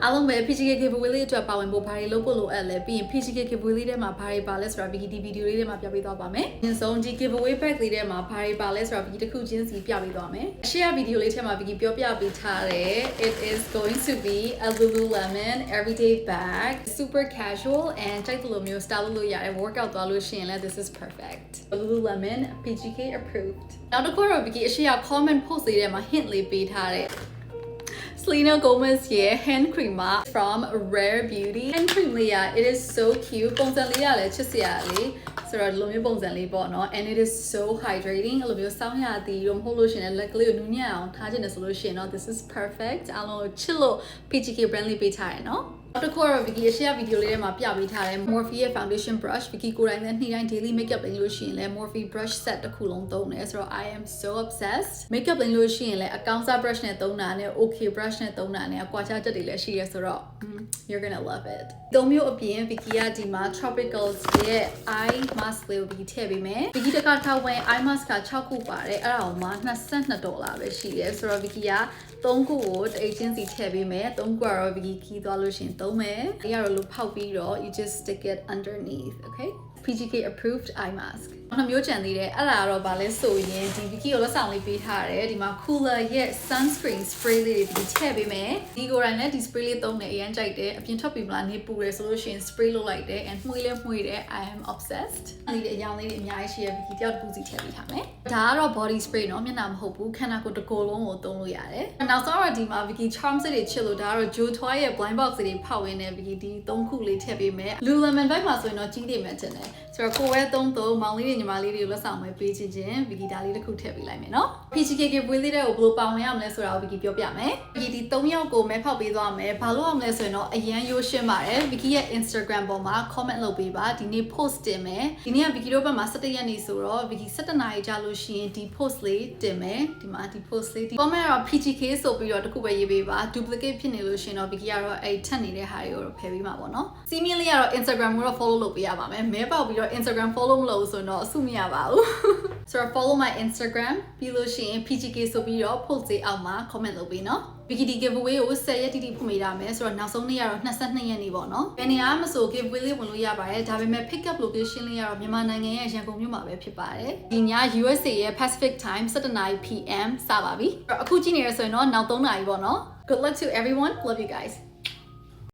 အားလုံးပဲ PGK giveaway လေးအတွက်ပါဝင်ဖို့ဘာတွေလုပ်ဖို့လိုအပ်လဲပြီးရင် PGK giveaway လေးထဲမှာဘာတွေပါလဲဆိုတာ Vicky ဒီ video လေးထဲမှာပြပေးသွားပါမယ်။အရင်ဆုံးဒီ giveaway pack လေးထဲမှာဘာတွေပါလဲဆိုတာ Vicky တစ်ခုချင်းစီပြပေးသွားမယ်။ share video လေးထဲမှာ Vicky ပြောပြပေးထားတယ် it is going to be a Lululemon everyday bag super casual and ကြိုက်တဲ့လိုမျိုး style လုပ်လို့ရတယ် workout သွားလို့ရှိရင်လည်း this is perfect Lululemon PGK approved နောက်တစ်ခုတော့ Vicky အရှိရ comment post လေးထဲမှာ hint လေးပေးထားတယ်Selena Gomez here hand cream from Rare Beauty hand cream လေး it is so cute ပုံစံလေးလည်းချစ်စရာလေးဆိုတော့ဒီလိုမျိုးပုံစံလေးပေါ့နော် and it is so hydrating အဲ့လိုမျိုးစောင်းရသည်တော့မဟုတ်လို့ရှင်လည်းလက်ကလေးကိုနူးညံ့အောင်ထားခြင်းနဲ့ဆိုလို့ရှင်တော့ this is perfect အားလုံးကိုချစ်လို့ PGK brand လေးပေးထားရနော်နောက်တစ်ခုကတော့ Vicky ရဲ့ share video လေးထဲမှာပြပေးထားတယ် Morphe ရဲ့ foundation brush Vicky ကိုယ်တိုင်လည်းနေ့တိုင်း daily makeup လုပ်လို့ရှိရင်လည်း Morphe brush set တစ်ခုလုံးသုံးတယ်ဆိုတော့ I am so obsessed makeup လုပ်လို့ရှိရင်လည်းအကောင်စား brush နဲ့သုံးတာနဲ့ okay brush နဲ့သုံးတာနဲ့အကွာခြားချက်တွေလည်းရှိရဆိုတော့ you're gonna love it သုံးမျိုးအပြင် Vicky ကဒီမှာ tropicals ရဲ့ eye mask လေးကို Vicky ထည့်ပေးမယ် Vicky တခါထားဝင် eye mask က6ခုပါတယ်အဲ့ဒါကိုမှ$22ပဲရှိတယ်ဆိုတော့ Vicky က3ခုကိုတစ်အိတ်ချင်းစီထည့်ပေးမယ်3ခုကတော့ Vicky ခီးသွားလို့ရှင်သုံးမယ်ဒီကတော့လို့ဖောက်ပြီးတော့ you just stick it underneath okay PGK approved eye mask နောက်မျိုးကြံသေးတယ်အဲ့ဒါကတော့ဗာလဲဆိုရင်ဒီ Vicky ကိုလက်ဆောင်လေးပေးထားတယ်ဒီမှာ Cooler ရဲ့ sunscreen spray လေးတွေထည့်ပေးမယ်ဒီကိုယ်တိုင်လည်းဒီ spray လေးသုံးတယ်အရင်ကြိုက်တယ်အပြင်ထွက်ပြီးမလားနေပူတယ်ဆိုလို့ရှိရင် spray လုပ်လိုက်တယ် and မှုေးလည်းမှုေးတယ် I am obsessed ဒီအရောင်လေးတွေအများကြီးရှိရ Vicky တယောက်တစ်ခုစီထည့်ပေးထားမယ်ဒါကတော့ body spray เนาะမျက်နှာမဟုတ်ဘူးခန္ဓာကိုယ်တစ်ကိုယ်လုံးကိုသုံးလို့ရတယ်နောက်ဆုံးတော့ဒီမှာ Vicky charms တွေချစ်လို့ဒါကတော့ Joe Toy ရဲ့ blind box တွေဖောက်ရင်းနဲ့ Vicky ဒီ3ခုလေးထည့်ပေးမယ် Lululemon bag မှာဆိုရင်တော့ကြီးနေမှတင်တယ်ဆိုတော့ကိုယ်ပဲသုံးမောင်လေးတွေညီမလေးတွေကိုလက်ဆောင်ပဲပေးချင်းချင်း Vicky ဒါလေးတစ်ခုထည့်ပေးလိုက်မယ်နော် PGK giveaway လေးတွေကိုဘယ်လိုပါဝင်ရမလဲဆိုတာကို Vicky ပြောပြမယ် Vicky ဒီ3ယောက်ကိုမဲဖောက်ပေးသွားမယ်ဘာလို့အောင်လဲဆိုရင်တော့အရန်ရိုးရှင်းပါတယ် Vicky ရဲ့ Instagram ပေါ်မှာ comment လုပ်ပေးပါဒီနေ့ post တင်မယ်ဒီနေ့က Vicky တို့ဘက်မှာ17ရက်နေ့ဆိုတော့ Vicky 17နာရီကြာလို့ရှိရင်ဒီ post လေးတင်မယ်ဒီမှာဒီ post လေးဒီ comment ကတော့ PGK ဆိုပြီးတော့တစ်ခုပဲရေးပေးပါ duplicate ဖြစ်နေလို့ရှိရင်တော့ Vicky ကတော့အဲ့ထက်နေတဲ့ဟာတွေကိုဖယ်ပေးမှာပေါ့နော်စီးမင်းလေးကတော့ Instagram ကိုတော့ follow လုပ်ပေးရပါမယ်မဲပေါက်ပြီးတော့ Instagram follow မလုပ်ဆိုတော့အဆူမရပါဘူးဆိုတော့ follow my Instagram ပြီးလို့ရှိရင် PGK ဆိုပြီးတော့ post လေးအောက်မှာ comment လုပ်ပေးနော် Vicky ဒီ giveaway ကို10ရက်တိတိဖွင့်ပေးရမယ်ဆိုတော့နောက်ဆုံးနေ့ကတော့22ရက်နေ့ပေါ့နော်ဘယ်နေရာမှမဆို giveaway လေးဝင်လို့ရပါတယ်ဒါပေမဲ့ pick up location လေးကတော့မြန်မာနိုင်ငံရဲ့ရန်ကုန်မြို့မှာပဲဖြစ်ပါတယ်ဒီည USA ရဲ့ Pacific time 17:00 PM စပါပြီအခုကြည့်နေရဆိုရင်တော့နောက်3နာရီပေါ့နော်Good luck to everyone love you guys